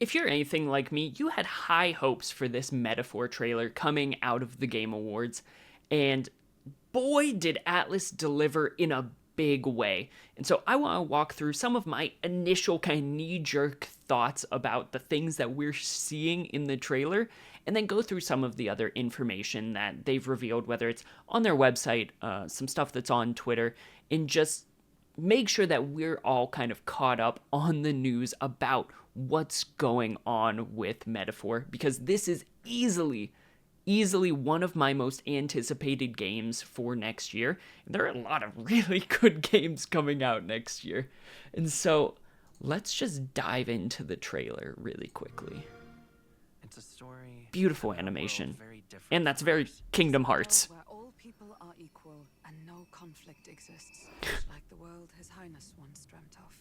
If you're anything like me, you had high hopes for this Metaphor trailer coming out of the Game Awards, and boy, did Atlus deliver in a big way. And so I want to walk through some of my initial kind of knee-jerk thoughts about the things that we're seeing in the trailer, and then go through some of the other information that they've revealed, whether it's on their website, some stuff that's on Twitter, and just make sure that we're all kind of caught up on the news about what's going on with Metaphor, because this is easily one of my most anticipated games for next year. And there are a lot of really good games coming out next year. And so let's just dive into the trailer really quickly. It's a story. Beautiful animation. And that's very Kingdom Hearts. Where all people are equal and no conflict exists, like the world His Highness once dreamt of.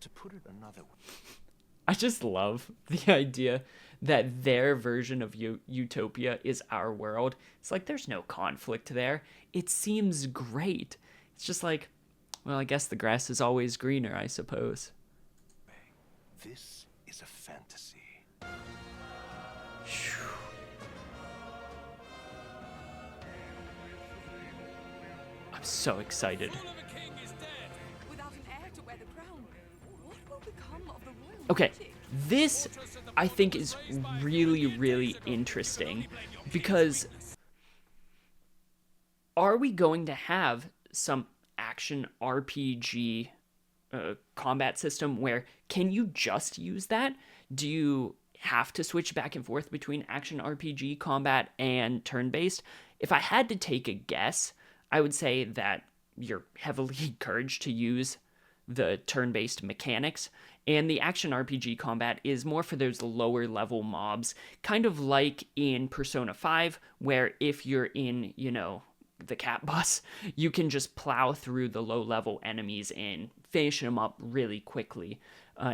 To put it another way. I just love the idea that their version of Utopia is our world. It's like there's no conflict there. It seems great. It's just like, well, I guess the grass is always greener, I suppose. This is a fantasy. I'm so excited. Without an heir to wear the crown, what will become of the royal Okay, wedding? this I think is really interesting, because are we going to have some action RPG combat system where can you just use that? Do you have to switch back and forth between action RPG combat and turn-based? If I had to take a guess, I would say that you're heavily encouraged to use the turn-based mechanics, and the action RPG combat is more for those lower level mobs, kind of like in Persona 5, where if you're in, the cat boss, you can just plow through the low level enemies and finish them up really quickly,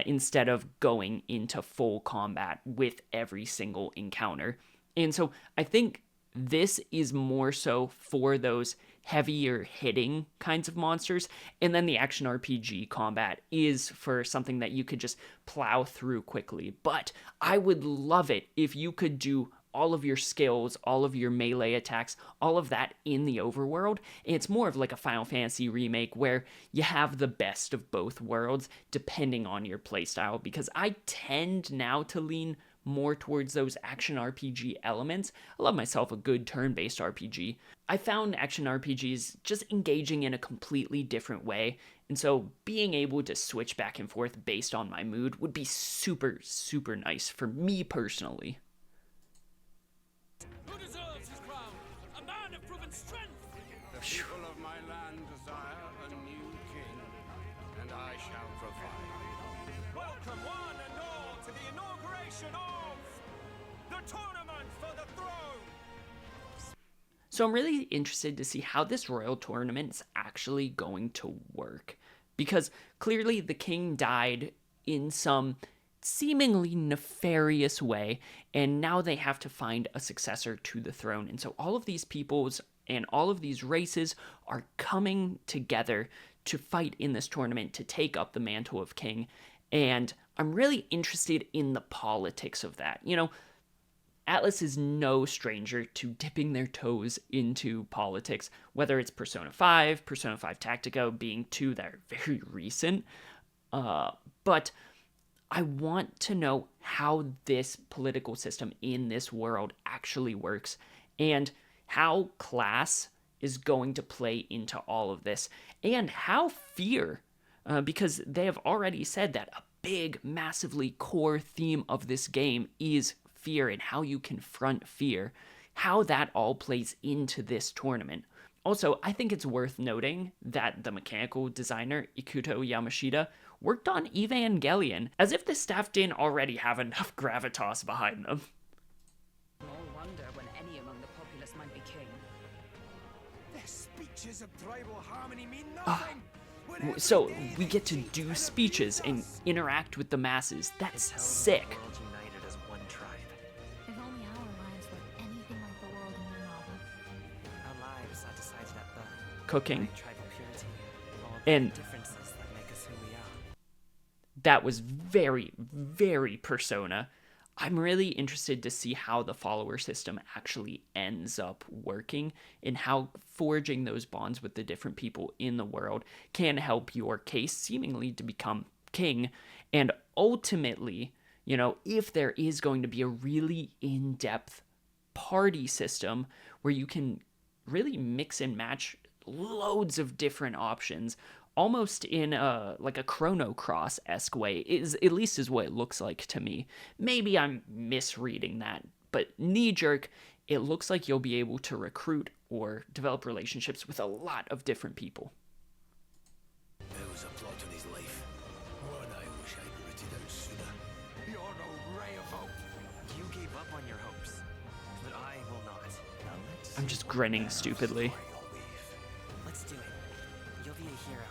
instead of going into full combat with every single encounter. And so I think this is more so for those heavier hitting kinds of monsters, and then the action RPG combat is for something that you could just plow through quickly. But I would love it if you could do all of your skills, all of your melee attacks, all of that in the overworld. And it's more of like a Final Fantasy remake where you have the best of both worlds depending on your playstyle, because I tend now to lean more towards those action RPG elements. I love myself a good turn-based RPG. I found action RPGs just engaging in a completely different way, and so being able to switch back and forth based on my mood would be super nice for me personally. Who deserves his crown? A man of proven strength! The people of my land desire a new king, and I shall provide. Welcome one and all to the inauguration of the tournament for the throne! So I'm really interested to see how this royal tournament is actually going to work, because clearly the king died in some seemingly nefarious way, and now they have to find a successor to the throne. And so all of these peoples and all of these races are coming together to fight in this tournament to take up the mantle of king. And I'm really interested in the politics of that. Atlus is no stranger to dipping their toes into politics, whether it's Persona 5, Persona 5 Tactica being two that are very recent. But I want to know how this political system in this world actually works, and how class is going to play into all of this, and how fear, because they have already said that a big, massively core theme of this game is fear and how you confront fear, how that all plays into this tournament. Also, I think it's worth noting that the mechanical designer, Ikuto Yamashita, worked on Evangelion, as if the staff didn't already have enough gravitas behind them. No wonder when any among the populace might be king. Their speeches of tribal harmony mean nothing. So we get to do speeches and interact with the masses. That's sick. The world united as one tribe. If only our lives were anything like the world in your novel. Our lives are decided at birth. Cooking. By tribal purity, or And differences that make us who we are. that was very, very Persona. I'm really interested to see how the follower system actually ends up working and how forging those bonds with the different people in the world can help your case seemingly to become king. And ultimately, you know, if there is going to be a really in-depth party system where you can really mix and match loads of different options, almost in like a Chrono Cross-esque way, at least is what it looks like to me. Maybe I'm misreading that, but knee-jerk, it looks like you'll be able to recruit or develop relationships with a lot of different people. There was a plot in his life. One I wish I'd written out sooner. You're no ray of hope. You gave up on your hopes, but I will not. Now let's I'm just grinning stupidly. let's do it. You'll be a hero.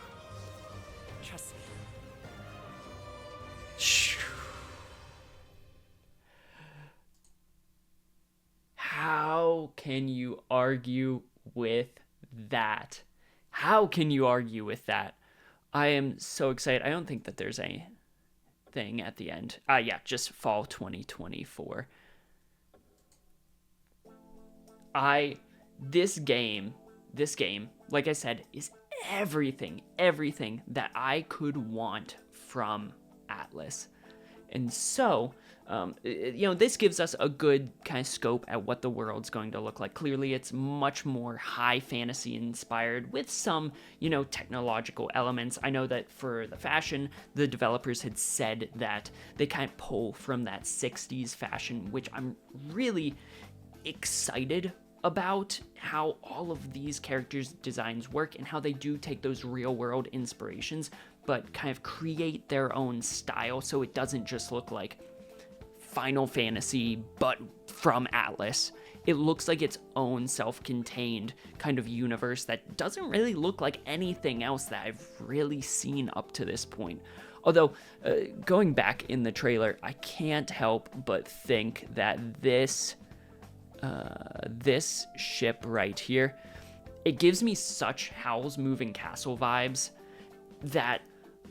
Trust me. How can you argue with that? How can you argue with that? I am so excited. I don't think that there's anything at the end. Yeah, just fall 2024. This game, like I said, is everything that I could want from Atlus. And so, this gives us a good kind of scope at what the world's going to look like. Clearly, it's much more high fantasy inspired with some, technological elements. I know that for the fashion, the developers had said that they kind of pull from that 60s fashion, which I'm really excited about how all of these characters' designs work and how they do take those real world inspirations, but kind of create their own style so it doesn't just look like Final Fantasy, but from Atlus. It looks like its own self-contained kind of universe that doesn't really look like anything else that I've really seen up to this point. Although, going back in the trailer, I can't help but think that this ship right here, it gives me such Howl's Moving Castle vibes that,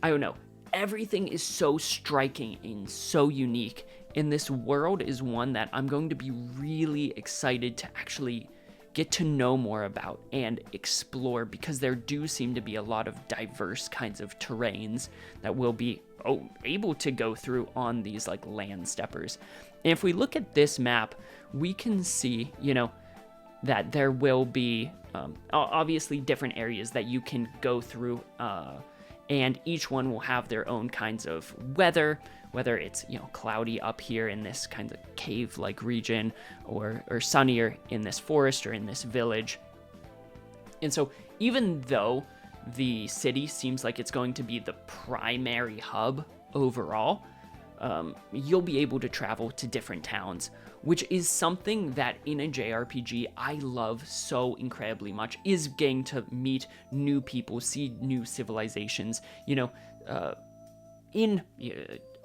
I don't know, everything is so striking and so unique, and this world is one that I'm going to be really excited to actually get to know more about and explore, because there do seem to be a lot of diverse kinds of terrains that we'll be able to go through on these like land steppers. And if we look at this map, we can see, that there will be obviously different areas that you can go through, and each one will have their own kinds of weather, whether it's, cloudy up here in this kind of cave-like region, or sunnier in this forest or in this village. And so even though the city seems like it's going to be the primary hub overall, you'll be able to travel to different towns, which is something that in a JRPG I love so incredibly much, is getting to meet new people, see new civilizations.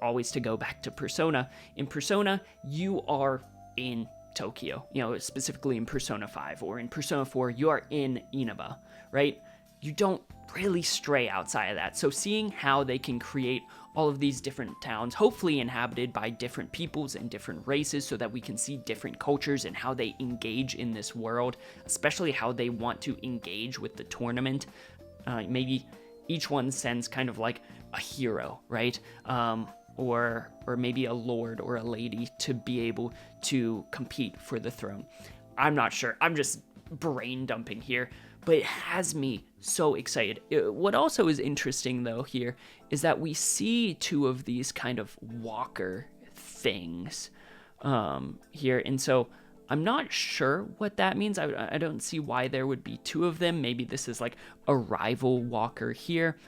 Always to go back to Persona, in Persona, you are in Tokyo, specifically in Persona 5, or in Persona 4, you are in Inaba, right? You don't really stray outside of that. So seeing how they can create all of these different towns, hopefully inhabited by different peoples and different races, so that we can see different cultures and how they engage in this world, especially how they want to engage with the tournament. Maybe each one sends kind of like a hero, right? Or maybe a lord or a lady to be able to compete for the throne. I'm not sure. I'm just brain dumping here, but it has me so excited. What also is interesting though here is that we see two of these kind of walker things here, and so I'm not sure what that means. I don't see why there would be two of them. Maybe this is like a rival walker here,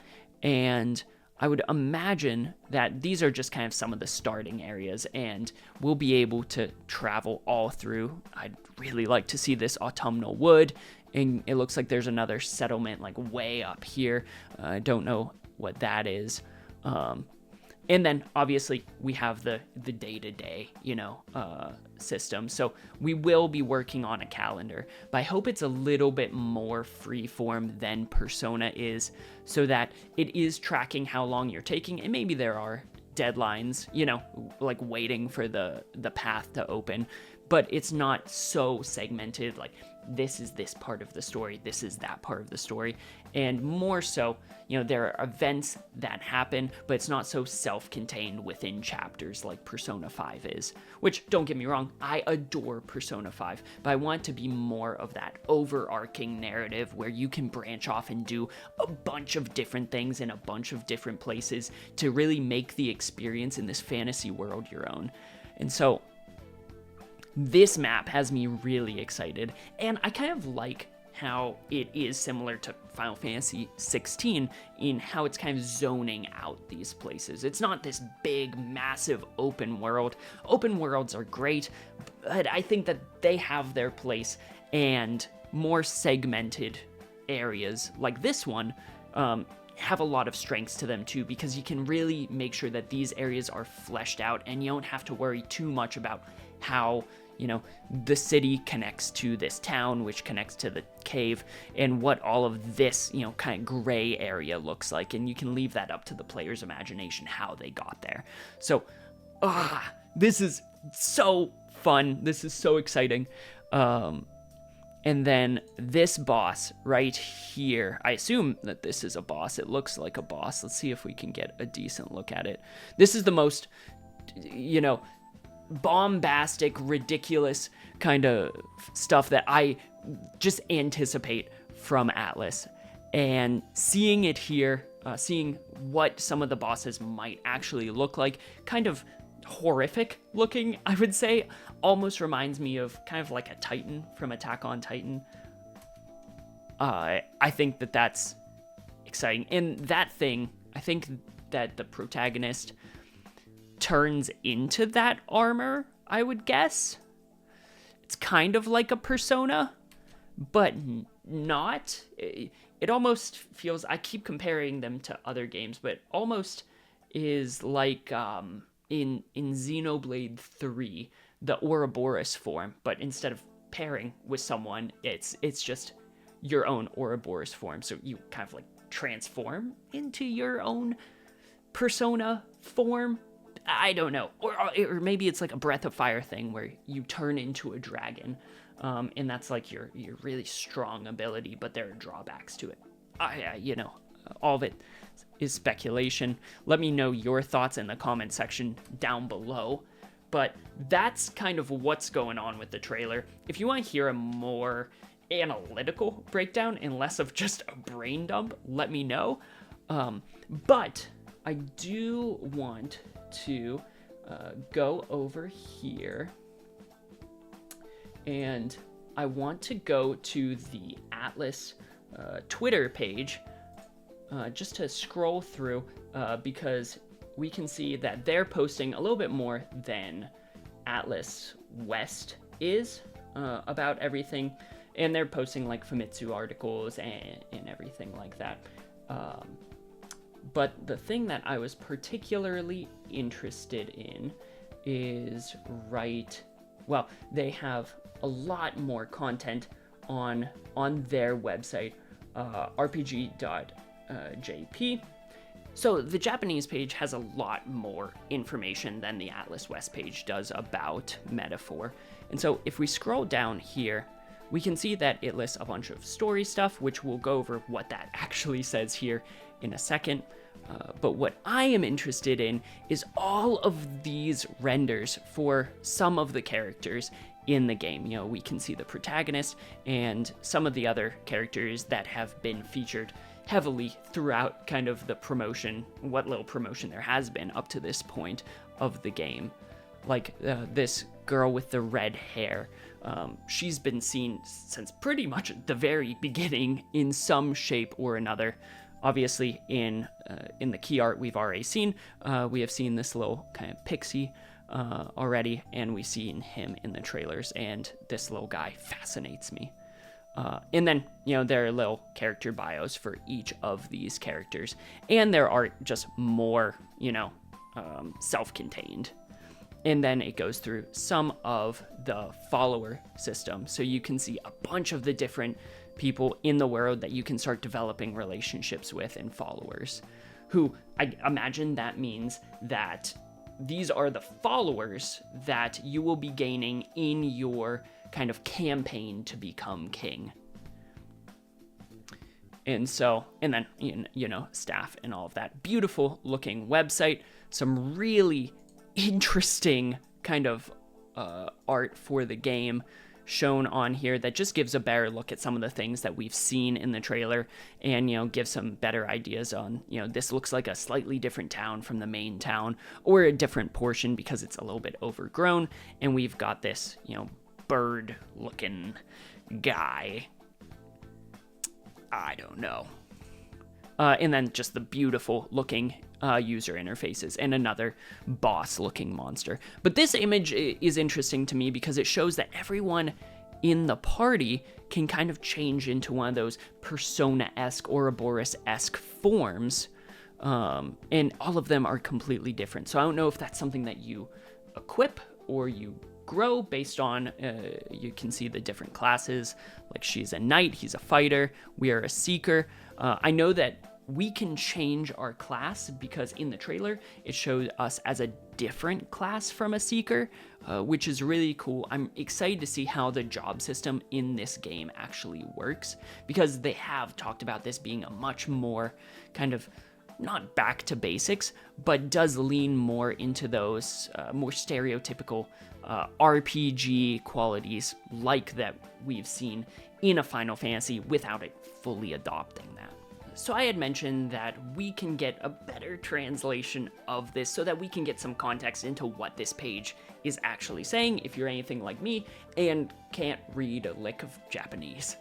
and I would imagine that these are just kind of some of the starting areas, and we'll be able to travel all through. I'd really like to see this autumnal wood, and it looks like there's another settlement like way up here. I don't know what that is. And then obviously we have the day-to-day, system. So we will be working on a calendar, but I hope it's a little bit more freeform than Persona is, so that it is tracking how long you're taking, and maybe there are deadlines, like waiting for the path to open, but it's not so segmented, like this is this part of the story, this is that part of the story, and more so, there are events that happen, but it's not so self-contained within chapters like Persona 5 is, which, don't get me wrong, I adore Persona 5, but I want to be more of that overarching narrative where you can branch off and do a bunch of different things in a bunch of different places to really make the experience in this fantasy world your own. And so this map has me really excited, and I kind of like how it is similar to Final Fantasy 16 in how it's kind of zoning out these places. It's not this big, massive open world. Open worlds are great, but I think that they have their place, and more segmented areas like this one have a lot of strengths to them too, because you can really make sure that these areas are fleshed out, and you don't have to worry too much about how the city connects to this town, which connects to the cave, and what all of this, kind of gray area looks like. And you can leave that up to the player's imagination, how they got there. So, this is so fun. This is so exciting. And then this boss right here, I assume that this is a boss. It looks like a boss. Let's see if we can get a decent look at it. This is the most, bombastic, ridiculous kind of stuff that I just anticipate from Atlus. And seeing it here, seeing what some of the bosses might actually look like, kind of horrific looking, I would say, almost reminds me of kind of like a Titan from Attack on Titan. I think that that's exciting. And that thing, I think that the protagonist turns into that armor, I would guess. It's kind of like a Persona, but not. It almost feels, I keep comparing them to other games, but almost is like in Xenoblade 3, the Ouroboros form, but instead of pairing with someone, it's just your own Ouroboros form, so you kind of like transform into your own Persona form. I don't know, or maybe it's like a Breath of Fire thing where you turn into a dragon, and that's like your really strong ability, but there are drawbacks to it. All of it is speculation. Let me know your thoughts in the comment section down below. But that's kind of what's going on with the trailer. If you want to hear a more analytical breakdown and less of just a brain dump, let me know. But I do want to go over here, and I want to go to the Atlus Twitter page just to scroll through because we can see that they're posting a little bit more than Atlus West is about everything, and they're posting like Famitsu articles and everything like that. But the thing that I was particularly interested in is they have a lot more content on their website, rpg.jp. So the Japanese page has a lot more information than the Atlus West page does about Metaphor. And so if we scroll down here, we can see that it lists a bunch of story stuff, which we'll go over what that actually says here in a second. But what I am interested in is all of these renders for some of the characters in the game. We can see the protagonist and some of the other characters that have been featured heavily throughout kind of the promotion, what little promotion there has been up to this point of the game. Like this girl with the red hair. She's been seen since pretty much the very beginning in some shape or another. Obviously, in the key art we've already seen, we have seen this little kind of pixie already, and we've seen him in the trailers, and this little guy fascinates me. And then, there are little character bios for each of these characters, and there are just more, self-contained. And then it goes through some of the follower system. So you can see a bunch of the different people in the world that you can start developing relationships with and followers, who I imagine that means that these are the followers that you will be gaining in your kind of campaign to become king. And so, and then, you know, staff and all of that. Beautiful looking website. Some really interesting kind of art for the game shown on here that just gives a better look at some of the things that we've seen in the trailer, and, you know, gives some better ideas on, you know, this looks like a slightly different town from the main town, or a different portion because it's a little bit overgrown. And we've got this, you know, bird looking guy. I don't know. And then just the beautiful looking user interfaces and another boss looking monster. But this image is interesting to me because it shows that everyone in the party can kind of change into one of those Persona-esque, Ouroboros-esque forms. And all of them are completely different. So I don't know if that's something that you equip or you grow based on, you can see the different classes, like she's a knight, he's a fighter, we are a seeker. I know that we can change our class because in the trailer it showed us as a different class from a seeker, which is really cool. I'm excited to see how the job system in this game actually works, because they have talked about this being a much more kind of not back to basics, but does lean more into those more stereotypical RPG qualities like that we've seen in a Final Fantasy without it fully adopting that. So I had mentioned that we can get a better translation of this so that we can get some context into what this page is actually saying if you're anything like me and can't read a lick of Japanese.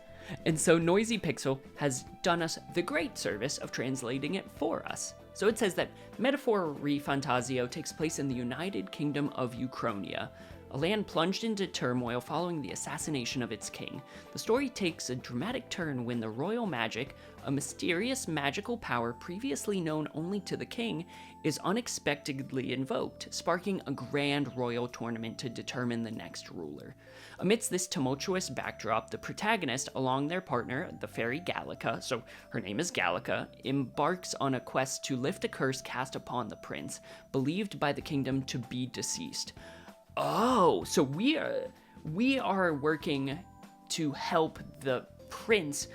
And so Noisy Pixel has done us the great service of translating it for us. So it says that Metaphor ReFantazio takes place in the United Kingdom of Uchronia, a land plunged into turmoil following the assassination of its king. The story takes a dramatic turn when the royal magic, a mysterious magical power previously known only to the king, is unexpectedly invoked, sparking a grand royal tournament to determine the next ruler. Amidst this tumultuous backdrop, the protagonist, along their partner, the fairy Gallica, so her name is Gallica, embarks on a quest to lift a curse cast upon the prince, believed by the kingdom to be deceased. Oh, so we are working to help the prince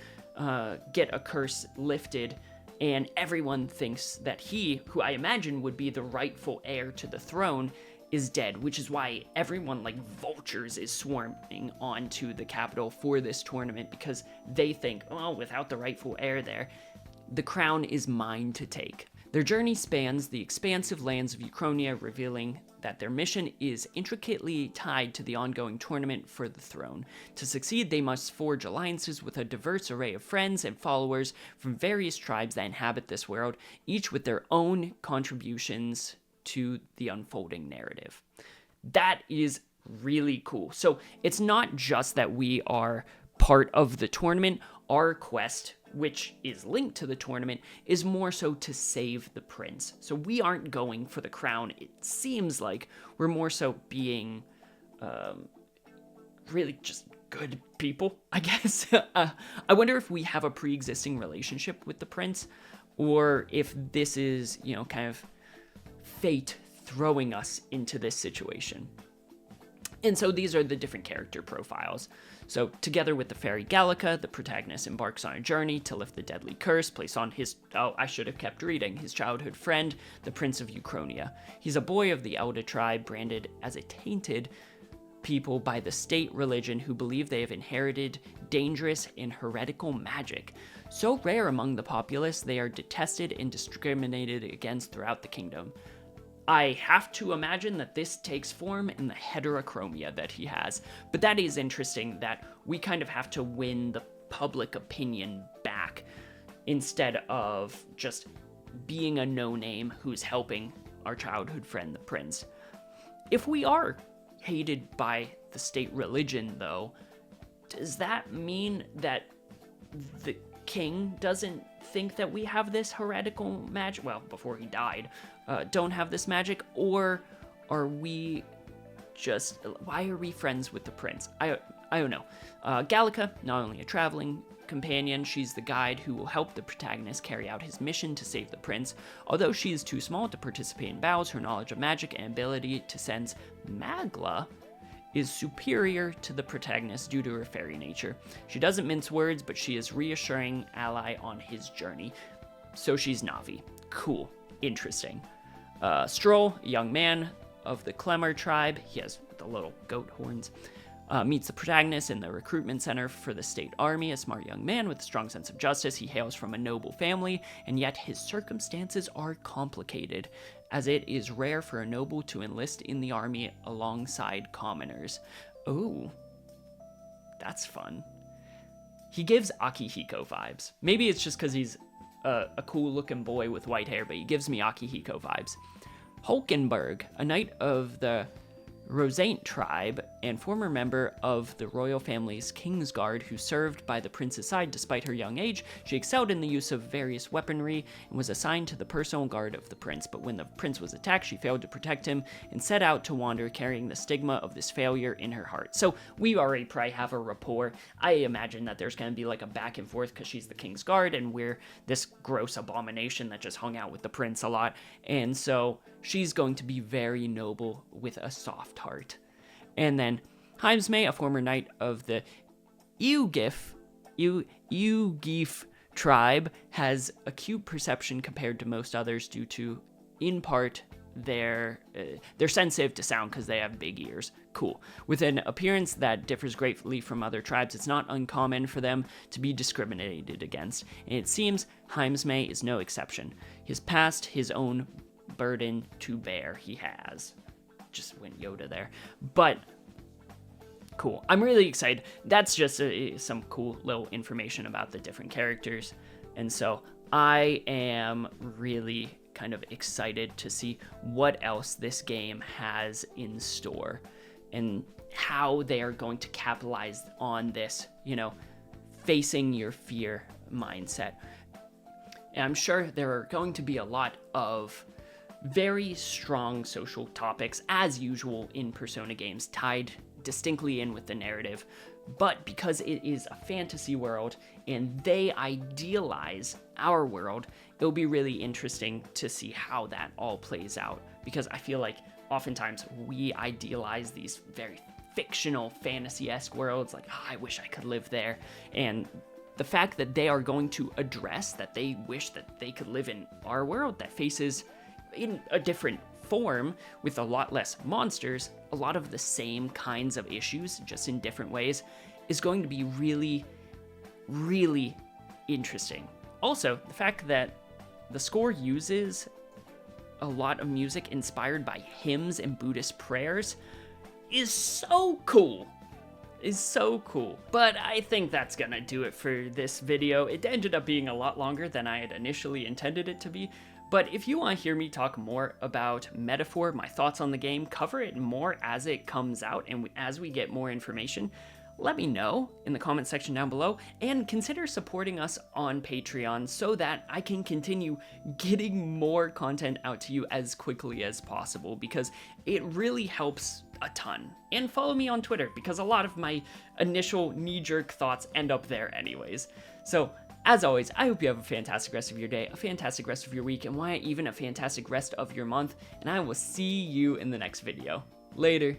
get a curse lifted, and everyone thinks that he, who I imagine would be the rightful heir to the throne, is dead, which is why everyone like vultures is swarming onto the capital for this tournament, because they think, oh, without the rightful heir there, the crown is mine to take. Their journey spans the expansive lands of Uchronia, revealing that their mission is intricately tied to the ongoing tournament for the throne. To succeed, they must forge alliances with a diverse array of friends and followers from various tribes that inhabit this world, each with their own contributions to the unfolding narrative. That is really cool. So it's not just that we are part of the tournament. Our quest, which is linked to the tournament, is more so to save the prince. So we aren't going for the crown. It seems like we're more so being really just good people, I guess. I wonder if we have a pre-existing relationship with the prince, or if this is, you know, kind of fate throwing us into this situation. And so these are the different character profiles. So together with the fairy Gallica, the protagonist embarks on a journey to lift the deadly curse placed on his, his childhood friend, the Prince of Uchronia. He's a boy of the Elda tribe, branded as a tainted people by the state religion who believe they have inherited dangerous and heretical magic. So rare among the populace, they are detested and discriminated against throughout the kingdom. I have to imagine that this takes form in the heterochromia that he has, but that is interesting that we kind of have to win the public opinion back instead of just being a no-name who's helping our childhood friend, the prince. If we are hated by the state religion, though, does that mean that the king doesn't think that we have this heretical magic, well, before he died, don't have this magic, or are we just, why are we friends with the prince? I don't know. Gallica, not only a traveling companion, she's the guide who will help the protagonist carry out his mission to save the prince. Although she is too small to participate in battles, her knowledge of magic and ability to sense magla is superior to the protagonist due to her fairy nature. She doesn't mince words, but she is reassuring ally on his journey. So she's Navi. Cool. Interesting. Stroll, a young man of the Clemmer tribe, he has the little goat horns, meets the protagonist in the recruitment center for the state army. A smart young man with a strong sense of justice. He hails from a noble family, and yet his circumstances are complicated, as it is rare for a noble to enlist in the army alongside commoners. Oh, that's fun. He gives Akihiko vibes. Maybe it's just because he's a cool-looking boy with white hair, but he gives me Akihiko vibes. Hulkenberg, a knight of the Rosaint tribe and former member of the royal family's Kingsguard who served by the prince's side despite her young age. She excelled in the use of various weaponry and was assigned to the personal guard of the prince, but when the prince was attacked, she failed to protect him and set out to wander carrying the stigma of this failure in her heart. So we already probably have a rapport. I imagine that there's going to be like a back and forth because she's the king's guard and we're this gross abomination that just hung out with the prince a lot, and so she's going to be very noble with a soft heart. And then Heimsmay, a former knight of the Eugif tribe, has acute perception compared to most others due to, in part, they're sensitive to sound because they have big ears. Cool. With an appearance that differs greatly from other tribes, it's not uncommon for them to be discriminated against, and it seems Heimsmay is no exception. His past, his own burden to bear. He has. Just went Yoda there. But cool. I'm really excited. That's just some cool little information about the different characters. And so I am really kind of excited to see what else this game has in store and how they are going to capitalize on this, facing your fear mindset. And I'm sure there are going to be a lot of very strong social topics, as usual in Persona games, tied distinctly in with the narrative. But because it is a fantasy world and they idealize our world, it'll be really interesting to see how that all plays out. Because I feel like oftentimes we idealize these very fictional, fantasy-esque worlds, like, I wish I could live there. And the fact that they are going to address that they wish that they could live in our world that faces, in a different form, with a lot less monsters, a lot of the same kinds of issues, just in different ways, is going to be really, really interesting. Also, the fact that the score uses a lot of music inspired by hymns and Buddhist prayers is so cool. But I think that's gonna do it for this video. It ended up being a lot longer than I had initially intended it to be. But if you want to hear me talk more about Metaphor, my thoughts on the game, cover it more as it comes out and as we get more information, let me know in the comment section down below, and consider supporting us on Patreon so that I can continue getting more content out to you as quickly as possible, because it really helps a ton. And follow me on Twitter, because a lot of my initial knee-jerk thoughts end up there anyways. So, as always, I hope you have a fantastic rest of your day, a fantastic rest of your week, and why even a fantastic rest of your month, and I will see you in the next video. Later.